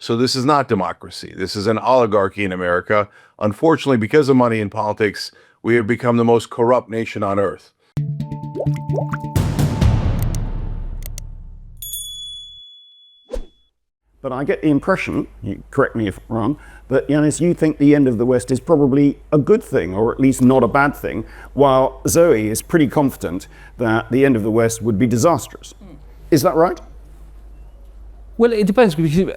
So this is not democracy. This is an oligarchy in America. Unfortunately, because of money in politics, we have become the most corrupt nation on earth. But I get the impression, you correct me if I'm wrong, that Yanis, you think the end of the West is probably a good thing, or at least not a bad thing, while Zoe is pretty confident that the end of the West would be disastrous. Is that right? Well, it depends. Because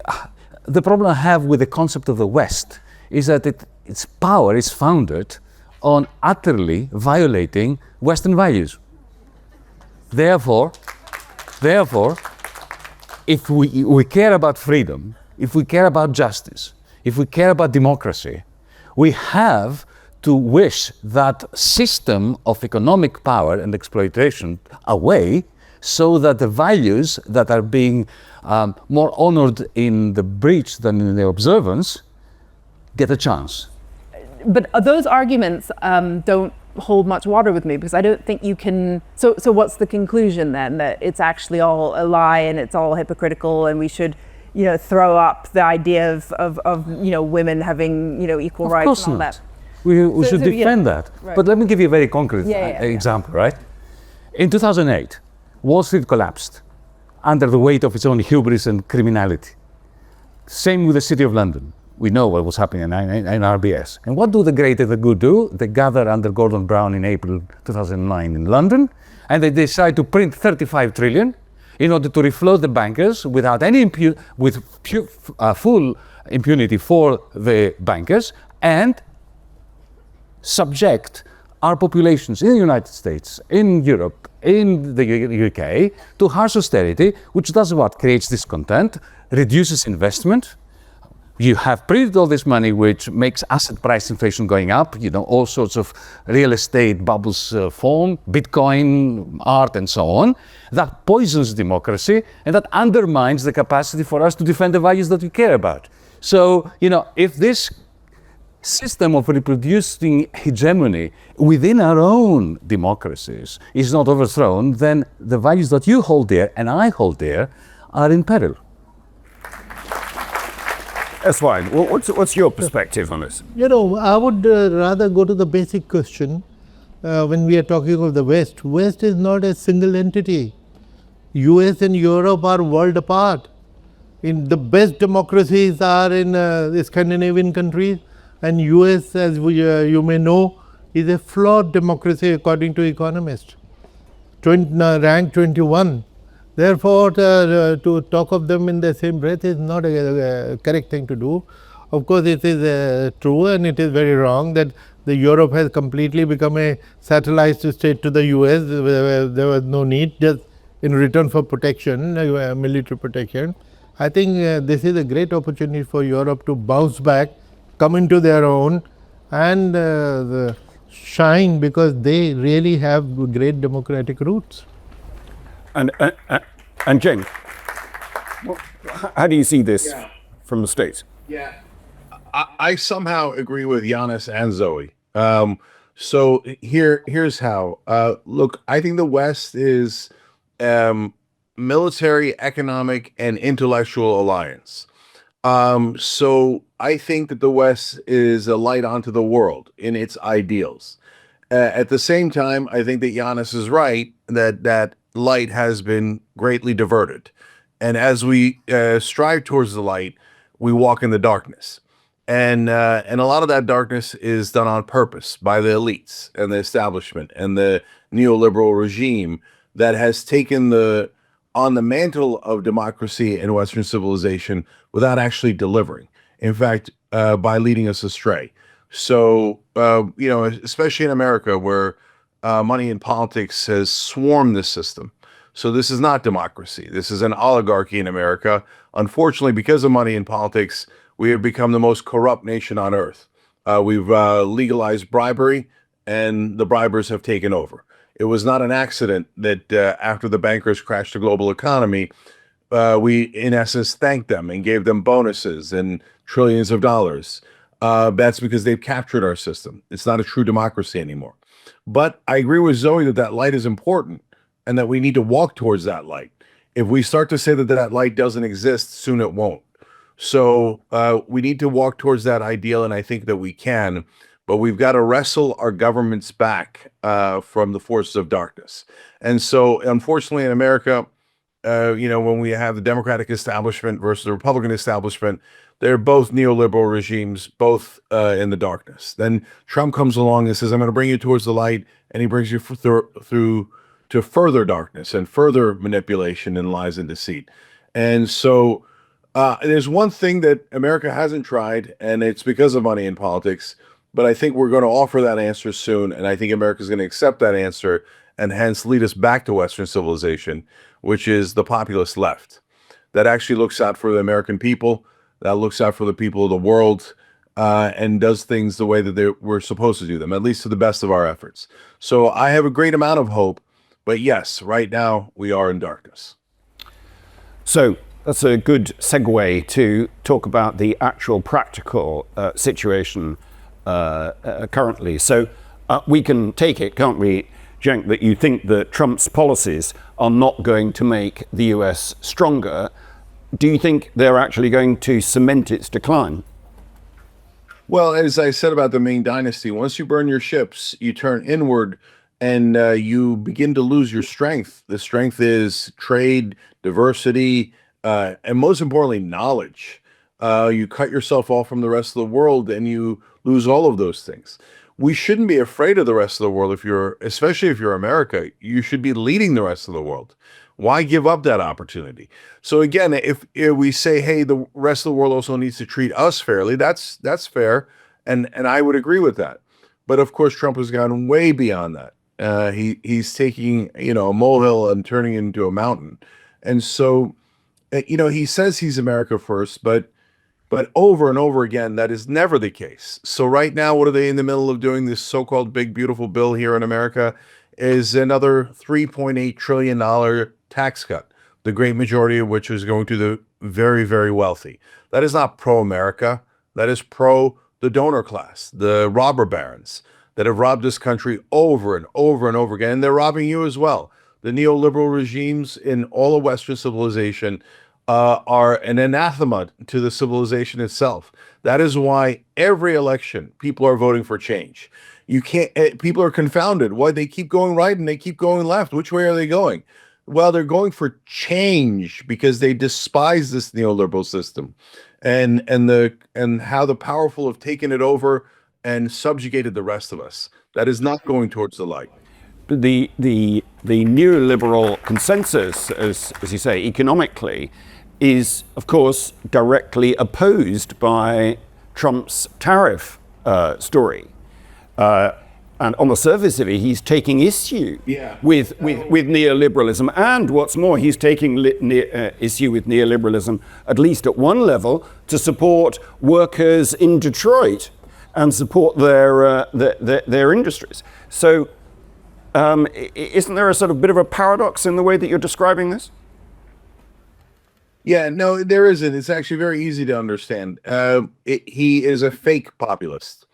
the problem I have with the concept of the West is that its power is founded on utterly violating Western values. Therefore, if we care about freedom, if we care about justice, if we care about democracy, we have to wish that system of economic power and exploitation away, so that the values that are being more honored in the breach than in the observance get a chance. But those arguments don't hold much water with me, because I don't think you can. So what's the conclusion then? That it's actually all a lie and it's all hypocritical, and we should, throw up the idea of women having equal rights and all that. We should defend that. Right. But let me give you a very concrete example, right? In 2008, Wall Street collapsed under the weight of its own hubris and criminality. Same with the City of London. We know what was happening in RBS. And what do the great and the good do? They gather under Gordon Brown in April 2009 in London, and they decide to print 35 trillion in order to refloat the bankers without any full impunity for the bankers, and subject our populations in the United States, in Europe, in the UK, to harsh austerity, which does what? Creates discontent, reduces investment. You have printed all this money, which makes asset price inflation going up, all sorts of real estate bubbles form, Bitcoin, art, and so on. That poisons democracy, and that undermines the capacity for us to defend the values that we care about. So, if this system of reproducing hegemony within our own democracies is not overthrown, then the values that you hold dear and I hold dear are in peril. That's fine. Well, what's your perspective on this? I would rather go to the basic question. When we are talking of the West is not a single entity. US and Europe are world apart. The best democracies are in the Scandinavian countries, and US, as you may know, is a flawed democracy according to economists, ranked 21. Therefore, to talk of them in the same breath is not a correct thing to do. Of course, it is true, and it is very wrong that Europe has completely become a satellite state to the US. There was no need, just in return for protection, military protection. I think this is a great opportunity for Europe to bounce back, come into their own, and shine, because they really have great democratic roots. And Cenk, how do you see this from the States? Yeah, I somehow agree with Yanis and Zoe. So here's how. Look, I think the West is military, economic, and intellectual alliance. So I think that the West is a light onto the world in its ideals. At the same time, I think that Yanis is right that light has been greatly diverted. And as we strive towards the light, we walk in the darkness. And a lot of that darkness is done on purpose by the elites and the establishment and the neoliberal regime that has taken on the mantle of democracy and Western civilization without actually delivering. In fact, by leading us astray. So, especially in America, where money in politics has swarmed this system. So this is not democracy. This is an oligarchy in America. Unfortunately, because of money in politics, we have become the most corrupt nation on earth. We've legalized bribery, and the bribers have taken over. It was not an accident that after the bankers crashed the global economy, we, in essence, thanked them and gave them bonuses and trillions of dollars. That's because they've captured our system. It's not a true democracy anymore. But I agree with Zoe that light is important and that we need to walk towards that light. If we start to say that light doesn't exist, soon it won't. So we need to walk towards that ideal, and I think that we can. But we've got to wrestle our governments back from the forces of darkness. And so, unfortunately, in America, when we have the Democratic establishment versus the Republican establishment, they're both neoliberal regimes, both in the darkness. Then Trump comes along and says, "I'm going to bring you towards the light," and he brings you through to further darkness and further manipulation and lies and deceit. And so, there's one thing that America hasn't tried, and it's because of money in politics. But I think we're going to offer that answer soon, and I think America's going to accept that answer and hence lead us back to Western civilization, which is the populist left that actually looks out for the American people, that looks out for the people of the world, and does things the way that we're supposed to do them, at least to the best of our efforts. So I have a great amount of hope, but yes, right now we are in darkness. So that's a good segue to talk about the actual practical situation currently. So we can take it, can't we, Cenk, that you think that Trump's policies are not going to make the US stronger. Do you think they're actually going to cement its decline? Well, as I said about the Ming Dynasty, once you burn your ships, you turn inward and you begin to lose your strength. The strength is trade, diversity, and most importantly, knowledge. You cut yourself off from the rest of the world and you lose all of those things. We shouldn't be afraid of the rest of the world especially if you're America. You should be leading the rest of the world. Why give up that opportunity? So again, if we say, hey, the rest of the world also needs to treat us fairly, that's fair, and I would agree with that. But of course, Trump has gone way beyond that. He's taking a molehill and turning it into a mountain, and so he says he's America first, but over and over again, that is never the case. So right now, what are they in the middle of doing? This so-called big, beautiful bill here in America is another $3.8 trillion tax cut, the great majority of which is going to the very, very wealthy. That is not pro-America. That is pro the donor class, the robber barons that have robbed this country over and over and over again. And they're robbing you as well. The neoliberal regimes in all of Western civilization are an anathema to the civilization itself. That is why every election people are voting for change. You can't. People are confounded. Why they keep going right and they keep going left? Which way are they going? Well, they're going for change because they despise this neoliberal system, and how the powerful have taken it over and subjugated the rest of us. That is not going towards the light. The neoliberal consensus, as you say, economically, is of course directly opposed by Trump's tariff story. And on the surface of it, he's taking issue with neoliberalism. And what's more, he's taking issue with neoliberalism, at least at one level, to support workers in Detroit and support their industries. So isn't there a sort of bit of a paradox in the way that you're describing this? Yeah, no, there isn't. It's actually very easy to understand. He is a fake populist.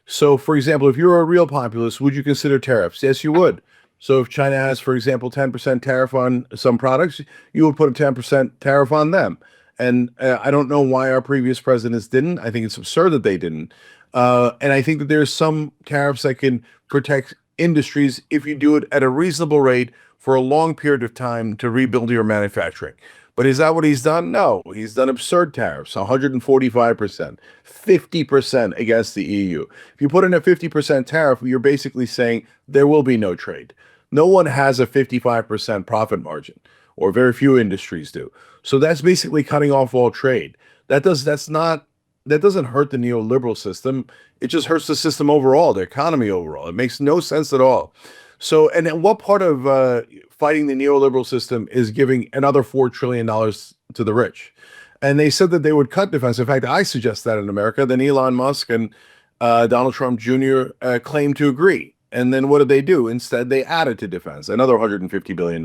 So, for example, if you're a real populist, would you consider tariffs? Yes, you would. So if China has, for example, 10% tariff on some products, you would put a 10% tariff on them. And I don't know why our previous presidents didn't. I think it's absurd that they didn't. And I think that there's some tariffs that can protect industries if you do it at a reasonable rate for a long period of time to rebuild your manufacturing. But is that what he's done? No, he's done absurd tariffs, 145%, 50% against the EU. If you put in a 50% tariff, you're basically saying there will be no trade. No one has a 55% profit margin, or very few industries do. So that's basically cutting off all trade. That doesn't hurt the neoliberal system. It just hurts the system overall, the economy overall. It makes no sense at all. So, and then what part of fighting the neoliberal system is giving another $4 trillion to the rich? And they said that they would cut defense. In fact, I suggest that in America. Then Elon Musk and Donald Trump Jr. Claimed to agree. And then what did they do? Instead, they added to defense, another $150 billion.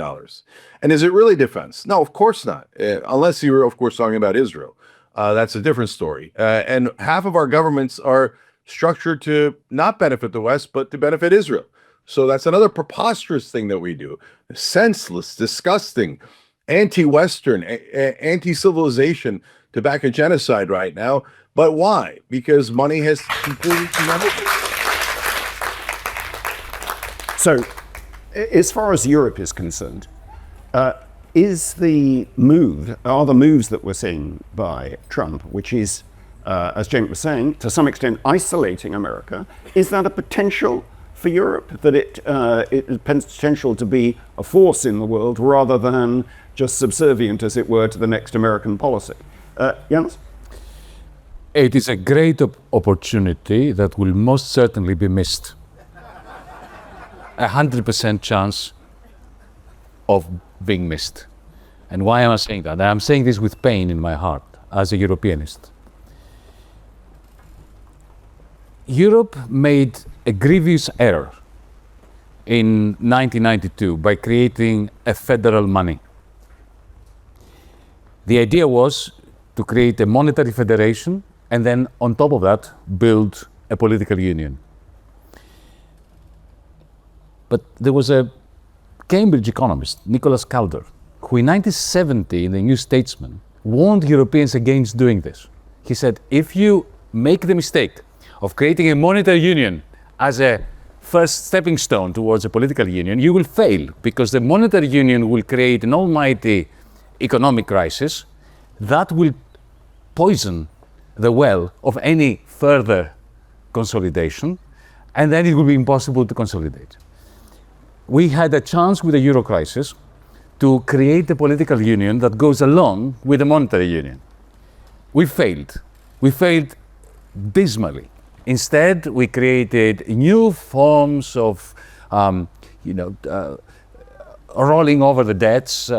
And is it really defense? No, of course not. Unless you're, of course, talking about Israel. That's a different story. And half of our governments are structured to not benefit the West, but to benefit Israel. So that's another preposterous thing that we do. Senseless, disgusting, anti-Western, anti-civilization to back a genocide right now. But why? Because money has completely So, as far as Europe is concerned, are the moves that we're seeing by Trump, which is, as Cenk was saying, to some extent isolating America, is that a potential for Europe, that it has potential to be a force in the world rather than just subservient, as it were, to the next American policy? Yanis? It is a great opportunity that will most certainly be missed. 100% chance of being missed. And why am I saying that? I'm saying this with pain in my heart as a Europeanist. Europe made a grievous error in 1992 by creating a federal money. The idea was to create a monetary federation and then on top of that build a political union. But there was a Cambridge economist, Nicholas Calder, who in 1970 in the New Statesman warned Europeans against doing this. He said, if you make the mistake of creating a monetary union as a first stepping stone towards a political union, you will fail, because the monetary union will create an almighty economic crisis that will poison the well of any further consolidation, and then it will be impossible to consolidate. We had a chance with the euro crisis to create a political union that goes along with the monetary union. We failed. We failed dismally. Instead, we created new forms of, rolling over the debts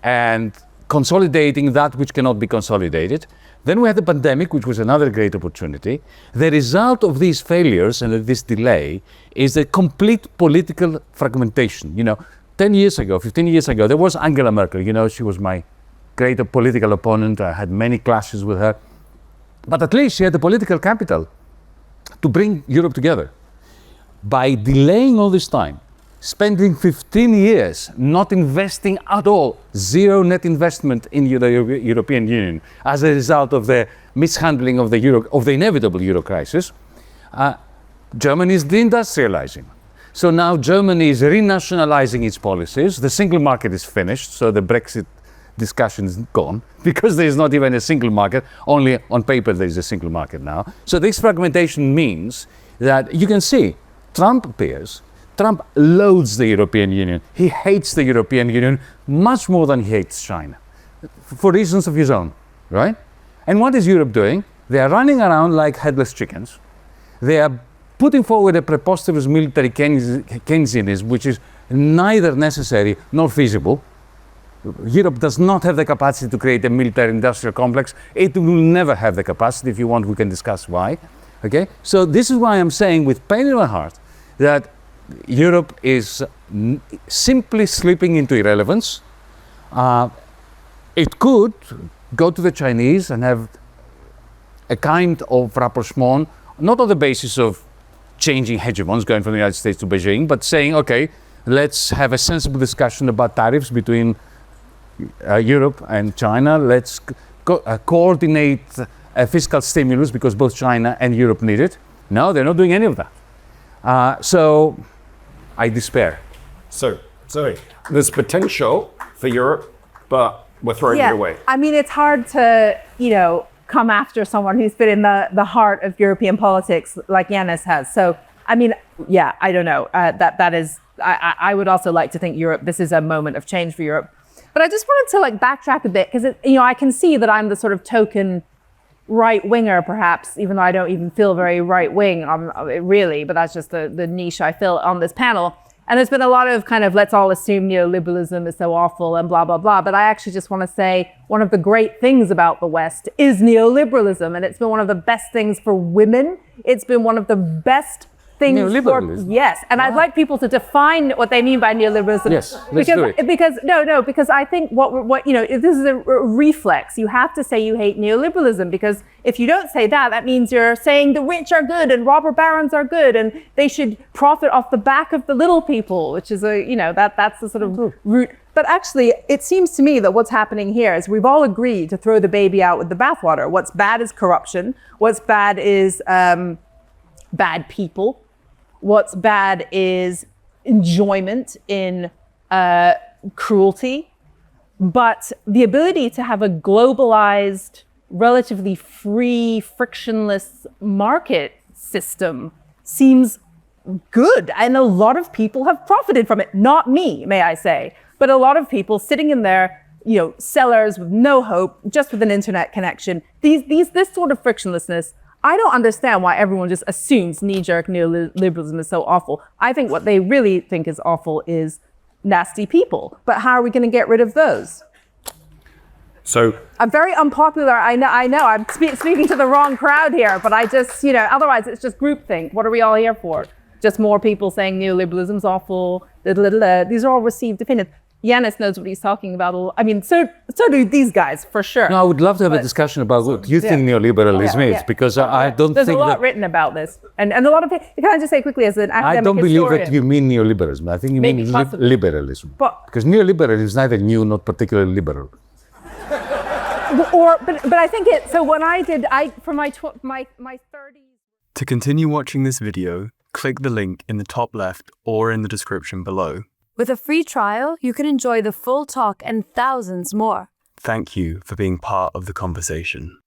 and consolidating that which cannot be consolidated. Then we had the pandemic, which was another great opportunity. The result of these failures and of this delay is a complete political fragmentation. 10 years ago, 15 years ago, there was Angela Merkel. She was my great political opponent. I had many clashes with her. But at least she had the political capital to bring Europe together. By delaying all this time, spending 15 years not investing at all, zero net investment in the European Union as a result of the mishandling of the inevitable euro crisis, Germany is deindustrializing. So now Germany is renationalizing its policies. The single market is finished, so the Brexit discussion is gone, because there is not even a single market. Only on paper there is a single market now. So this fragmentation means that you can see Trump appears. Trump loathes the European Union. He hates the European Union much more than he hates China, for reasons of his own, right? And what is Europe doing? They are running around like headless chickens. They are putting forward a preposterous military Keynesianism, which is neither necessary nor feasible. Europe does not have the capacity to create a military industrial complex. It will never have the capacity. If you want, we can discuss why. Okay? So this is why I'm saying with pain in my heart that Europe is simply slipping into irrelevance. It could go to the Chinese and have a kind of rapprochement, not on the basis of changing hegemons, going from the United States to Beijing, but saying, okay, let's have a sensible discussion about tariffs between Europe and China. Let's coordinate a fiscal stimulus because both China and Europe need it. No, they're not doing any of that. So I despair. So, Zoe, there's potential for Europe, but we're throwing it away. I mean, it's hard to, come after someone who's been in the heart of European politics like Yanis has. So, I mean, I don't know. That is, I would also like to think this is a moment of change for Europe. But I just wanted to backtrack a bit, because I can see that I'm the sort of token right winger, perhaps, even though I don't even feel very right wing, really. But that's just the niche I fill on this panel. And there's been a lot of kind of, let's all assume neoliberalism is so awful and blah, blah, blah. But I actually just want to say one of the great things about the West is neoliberalism. And it's been one of the best things for women. It's been one of the best things for, yes. And I'd like people to define what they mean by neoliberalism. Yes, let's do it. Because I think what this is a reflex. You have to say you hate neoliberalism, because if you don't say that, that means you're saying the rich are good and robber barons are good and they should profit off the back of the little people, which is that's the sort of root But actually, it seems to me that what's happening here is we've all agreed to throw the baby out with the bathwater. What's bad is corruption. What's bad is bad people. What's bad is enjoyment in cruelty. But the ability to have a globalized, relatively free, frictionless market system seems good. And a lot of people have profited from it. Not me, may I say, but a lot of people sitting in their, cellars with no hope, just with an internet connection. This sort of frictionlessness, I don't understand why everyone just assumes knee-jerk neoliberalism is so awful. I think what they really think is awful is nasty people. But how are we going to get rid of those? So I'm very unpopular. I know. I'm speaking to the wrong crowd here, but I just, otherwise it's just groupthink. What are we all here for? Just more people saying neoliberalism's awful. These are all received opinions. Yanis knows what he's talking about. I mean, so do these guys, for sure. No, I would love to have a discussion about what you think neoliberalism is, because I don't There's think a lot written about this. And a lot of people, can I just say quickly as an academic I don't believe historian, that you mean neoliberalism. I think you Maybe mean possibly. liberalism. But- Because neoliberalism is neither new nor particularly liberal. but I think it, so when for my 30s. To continue watching this video, click the link in the top left or in the description below. With a free trial, you can enjoy the full talk and thousands more. Thank you for being part of the conversation.